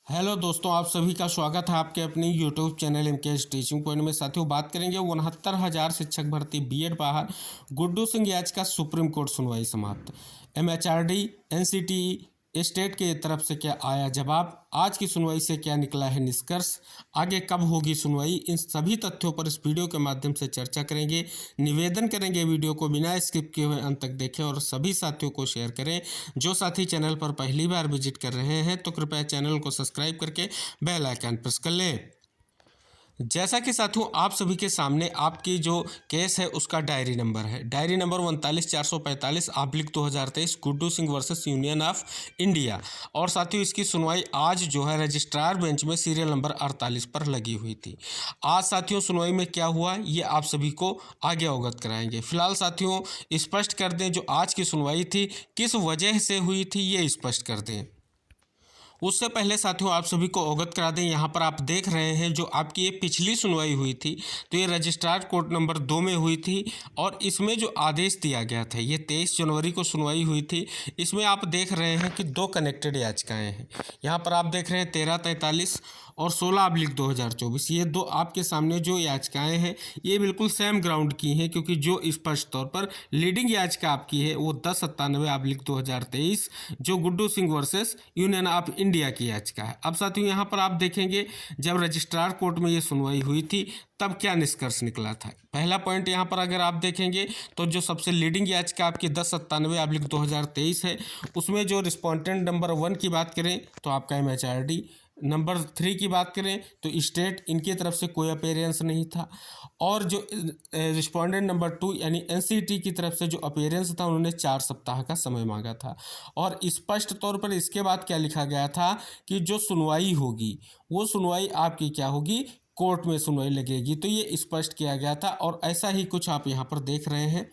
Hello दोस्तों, आप सभी का स्वागत है आपके अपने YouTube channel MKS teaching point में। साथियों, बात करेंगे 69,000 शिक्षक भर्ती बीएड बाहर, गुड्डू सिंह याचिका सुप्रीम कोर्ट सुनवाई समाप्त। एमएचआरडी एनसीटीई स्टेट की तरफ से क्या आया जवाब, आज की सुनवाई से क्या निकला है निष्कर्ष, आगे कब होगी सुनवाई, इन सभी तथ्यों पर इस वीडियो के माध्यम से चर्चा करेंगे। निवेदन करेंगे वीडियो को बिना स्किप किए हुए अंत तक देखें और सभी साथियों को शेयर करें। जो साथी चैनल पर पहली बार विजिट कर रहे हैं तो कृपया चैनल को सब्सक्राइब करके बेल आइकन प्रेस कर लें। जैसा कि साथियों आप सभी के सामने आपकी जो केस है उसका डायरी नंबर है, diary number 39,445/2023 Guddu Singh versus union of India. और साथियों इसकी सुनवाई आज जो है रजिस्ट्रार बेंच में सीरियल नंबर 48 पर लगी हुई थी। आज साथियों सुनवाई में क्या हुआ ये आप सभी को आगे अवगत कराएंगे। फिलहाल साथियों स्पष्ट कर दें, जो आज की सुनवाई थी किस वजह से हुई थी ये स्पष्ट कर दें। उससे पहले साथियों आप सभी को अवगत करा दें, यहाँ पर आप देख रहे हैं जो आपकी ये पिछली सुनवाई हुई थी तो ये रजिस्ट्रार कोर्ट नंबर 2 में हुई थी और इसमें जो आदेश दिया गया था ये 23 जनवरी को सुनवाई हुई थी। इसमें आप देख रहे हैं कि 2 कनेक्टेड याचिकाएं हैं। यहाँ पर आप देख रहे हैं 1343 और 16/2024, ये 2 आपके सामने जो याचिकाएं हैं ये बिल्कुल सेम ग्राउंड की हैं, क्योंकि जो स्पष्ट तौर पर लीडिंग याचिका आपकी है वो 1097/2023 जो Guddu Singh versus union of India की याचिका है। अब साथियों यहाँ पर आप देखेंगे जब रजिस्ट्रार कोर्ट में ये सुनवाई हुई थी तब क्या निष्कर्ष निकला था। पहला पॉइंट यहाँ पर अगर आप देखेंगे तो जो सबसे लीडिंग याचिका आपकी 1097/2023 है उसमें जो रिस्पोंडेंट नंबर 1 की बात करें तो आपका एमएचआरडी, नंबर 3 की बात करें तो स्टेट, इनकी तरफ से कोई अपीयरेंस नहीं था। और जो रिस्पोंडेंट नंबर 2 यानी एनसीटी की तरफ से जो अपीयरेंस था उन्होंने 4 सप्ताह का समय मांगा था। और स्पष्ट तौर पर इसके बाद क्या लिखा गया था कि जो सुनवाई होगी वो सुनवाई आपकी क्या होगी, कोर्ट में सुनवाई लगेगी। तो ये स्पष्ट किया गया था और ऐसा ही कुछ आप यहाँ पर देख रहे हैं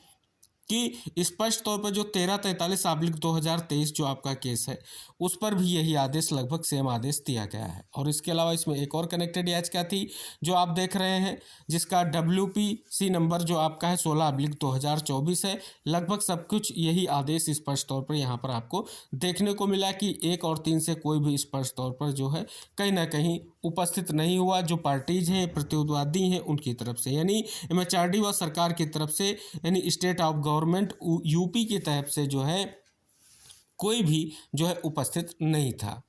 कि स्पष्ट तौर पर जो 1343/2023 जो आपका केस है उस पर भी यही आदेश, लगभग सेम आदेश दिया गया है। और इसके अलावा इसमें एक और कनेक्टेड याचिका थी जो आप देख रहे हैं जिसका WPC नंबर जो आपका है 16/2024 है। लगभग सब कुछ यही आदेश स्पष्ट तौर पर यहाँ पर आपको देखने को मिला कि 1 और 3 से कोई भी स्पष्ट तौर पर जो है कहीं ना कहीं उपस्थित नहीं हुआ। जो पार्टीज हैं, प्रतिवादी हैं, उनकी तरफ से यानी एमएचआरडी व सरकार की तरफ से यानी स्टेट ऑफ गवर्नमेंट यूपी की तरफ से जो है कोई भी जो है उपस्थित नहीं था।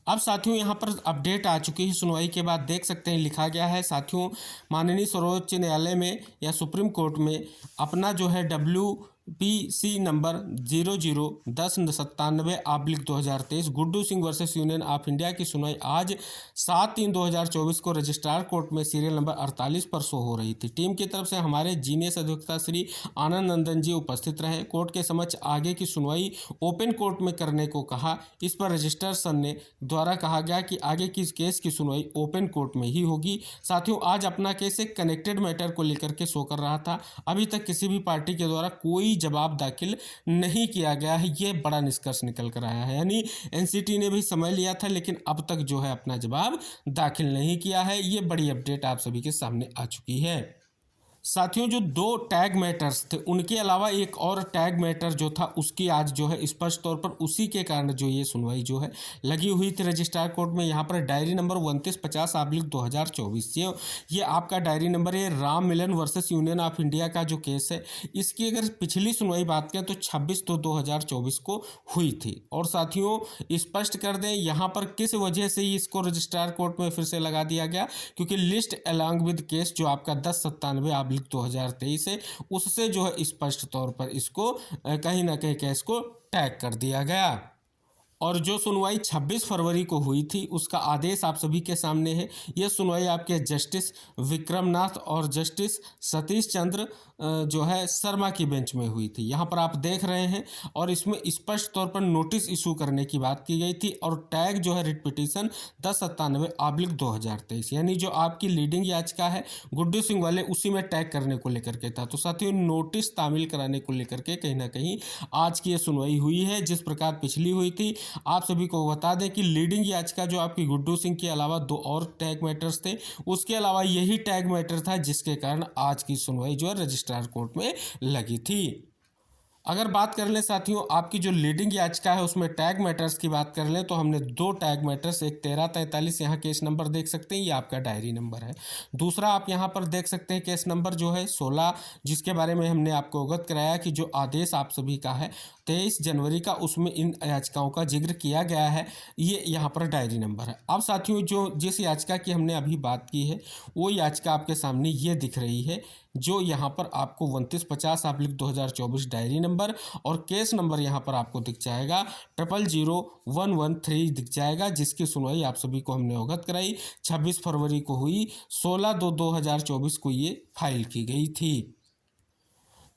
अब साथियों यहाँ पर अपडेट आ चुकी है सुनवाई के बाद, देख सकते हैं लिखा गया है साथियों, माननीय सर्वोच्च न्यायालय में या सुप्रीम कोर्ट में अपना जो है WPC number 001097/2023 Guddu Singh versus union of India की सुनवाई आज 7/3/2024 को रजिस्ट्रार कोर्ट में सीरियल नंबर 48 पर शो हो रही थी। टीम की तरफ से हमारे जीनियस अधिवक्ता श्री आनंद नंदन जी उपस्थित रहे। कोर्ट के समक्ष आगे की सुनवाई ओपन कोर्ट में करने को कहा। इस पर रजिस्ट्रार सन ने द्वारा कहा गया कि आगे की केस की सुनवाई ओपन कोर्ट में ही होगी। साथियों आज अपना केस एक कनेक्टेड मैटर को लेकर के शो कर रहा था। अभी तक किसी भी पार्टी के द्वारा कोई जवाब दाखिल नहीं किया गया है, ये बड़ा निष्कर्ष निकल कर आया है। यानी एनसीटी ने भी समय लिया था लेकिन अब तक जो है अपना जवाब दाखिल नहीं किया है। ये बड़ी अपडेट आप सभी के सामने आ चुकी है। साथियों जो 2 टैग मैटर्स थे उनके अलावा एक और टैग मैटर जो था उसकी आज जो है स्पष्ट तौर पर उसी के कारण जो ये सुनवाई जो है लगी हुई थी रजिस्ट्रार कोर्ट में। यहाँ पर डायरी नंबर 2950/2024 ये आपका डायरी नंबर है। Ram Milan versus union of India का जो केस है इसकी अगर पिछली सुनवाई बात करें तो 26/2/2024 को हुई थी। और साथियों स्पष्ट कर दें यहाँ पर किस वजह से इसको रजिस्ट्रार कोर्ट में फिर से लगा दिया गया, क्योंकि लिस्ट अलॉन्ग विद केस जो आपका 1097/2023 है उससे जो है स्पष्ट तौर पर इसको कहीं ना कहीं केस को टैग कर दिया गया। और जो सुनवाई 26 फरवरी को हुई थी उसका आदेश आप सभी के सामने है। यह सुनवाई आपके जस्टिस विक्रमनाथ और जस्टिस सतीश चंद्र जो है शर्मा की बेंच में हुई थी। यहाँ पर आप देख रहे हैं और इसमें स्पष्ट तौर पर नोटिस इशू करने की बात की गई थी और टैग जो है रिट पिटीशन 1097/2023 यानी जो आपकी लीडिंग याचिका है गुड्डू सिंह वाले उसी में टैग करने को लेकर के था। तो साथियों नोटिस तामील कराने को लेकर के कहीं ना कहीं आज की ये सुनवाई हुई है। जिस प्रकार पिछली हुई थी आप सभी को बता दें कि लीडिंग याचिका जो आपकी गुड्डू सिंह के अलावा 2 और टैग मैटर्स थे, उसके अलावा यही टैग मैटर था जिसके कारण आज की सुनवाई जो है रजिस्ट्रार कोर्ट में लगी थी। अगर बात कर लें साथियों आपकी जो लीडिंग याचिका है उसमें टैग मैटर्स की बात कर लें तो हमने दो टैग मैटर्स, एक 1343 यहाँ केस नंबर देख सकते हैं, ये आपका डायरी नंबर है। दूसरा आप यहाँ पर देख सकते हैं केस नंबर जो है 16, जिसके बारे में हमने आपको अवगत कराया कि जो आदेश आप सभी का है 23 जनवरी का, उसमें इन याचिकाओं का जिक्र किया गया है, ये यहाँ पर डायरी नंबर है। अब साथियों जो जिस याचिका की हमने अभी बात की है वो याचिका आपके सामने ये दिख रही है, जो यहाँ पर आपको 2950/2024 डायरी नंबर और केस नंबर यहाँ पर आपको दिख जाएगा 000113 दिख जाएगा, जिसकी सुनवाई आप सभी को हमने अवगत कराई 26 फरवरी को हुई, 16/2/2024 को ये फाइल की गई थी।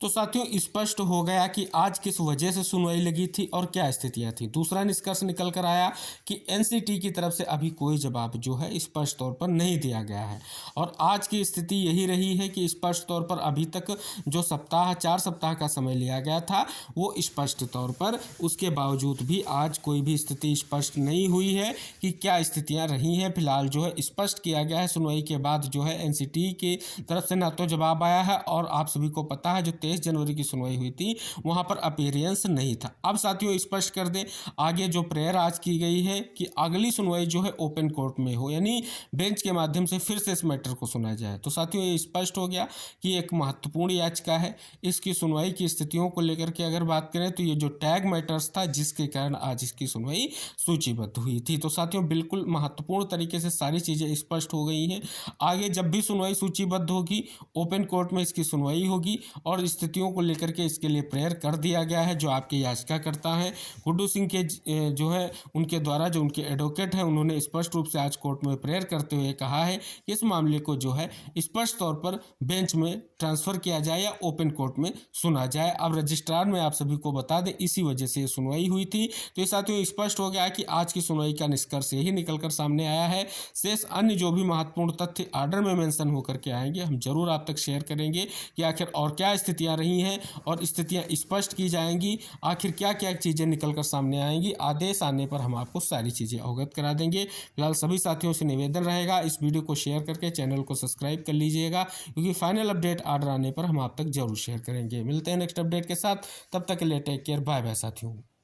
तो साथियों स्पष्ट हो गया कि आज किस वजह से सुनवाई लगी थी और क्या स्थितियां थी। दूसरा निष्कर्ष निकल कर आया कि एनसीटी की तरफ से अभी कोई जवाब जो है स्पष्ट तौर पर नहीं दिया गया है और आज की स्थिति यही रही है कि स्पष्ट तौर पर अभी तक जो 4 सप्ताह का समय लिया गया था वो स्पष्ट तौर पर, उसके बावजूद भी आज कोई भी स्थिति स्पष्ट नहीं हुई है कि क्या स्थितियाँ रही हैं। फिलहाल जो है स्पष्ट किया गया है सुनवाई के बाद जो है एनसीटी की तरफ से ना तो जवाब आया है और आप सभी को पता है जो 23 जनवरी की सुनवाई हुई थी वहां पर अपीयरेंस नहीं था। अब साथियों स्पष्ट कर दें आगे जो प्रेयर आज की गई है कि अगली सुनवाई जो है ओपन कोर्ट में हो, यानी बेंच के माध्यम से फिर से इस मैटर को सुना जाए। तो साथियों ये स्पष्ट हो गया कि एक महत्वपूर्ण याचिका है। इसकी सुनवाई की स्थितियों को लेकर के अगर बात करें तो ये जो टैग मैटर्स था जिसके कारण आज इसकी सुनवाई सूचीबद्ध हुई थी। तो साथियों बिल्कुल महत्वपूर्ण तरीके से सारी चीज़ें स्पष्ट हो गई हैं। आगे जब भी सुनवाई सूचीबद्ध होगी ओपन कोर्ट में इसकी सुनवाई होगी और स्थितियों को लेकर के इसके लिए प्रेयर कर दिया गया है। जो आपके याचिकाकर्ता हैं गुड्डू सिंह के जो है उनके द्वारा जो उनके एडवोकेट हैं उन्होंने स्पष्ट रूप से आज कोर्ट में प्रेयर करते हुए कहा है कि इस मामले को जो है स्पष्ट तौर पर बेंच में ट्रांसफ़र किया जाए या ओपन कोर्ट में सुना जाए। अब रजिस्ट्रार में आप सभी को बता दें इसी वजह से ये सुनवाई हुई थी। तो ये साथियों स्पष्ट हो गया कि आज की सुनवाई का निष्कर्ष यही निकल कर सामने आया है। शेष अन्य जो भी महत्वपूर्ण तथ्य आर्डर में मेंशन होकर के आएंगे हम जरूर आप तक शेयर करेंगे कि आखिर और क्या स्थितियां रही हैं और स्थितियां स्पष्ट की जाएंगी, आखिर क्या क्या चीज़ें निकल कर सामने आएंगी। आदेश आने पर हम आपको सारी चीज़ें अवगत करा देंगे। फिलहाल सभी साथियों से निवेदन रहेगा इस वीडियो को शेयर करके चैनल को सब्सक्राइब कर लीजिएगा, क्योंकि फाइनल अपडेट आर्डर आने पर हम आप तक जरूर शेयर करेंगे। मिलते हैं नेक्स्ट अपडेट के साथ, तब तक के लिए टेक केयर, बाय बाय साथियों।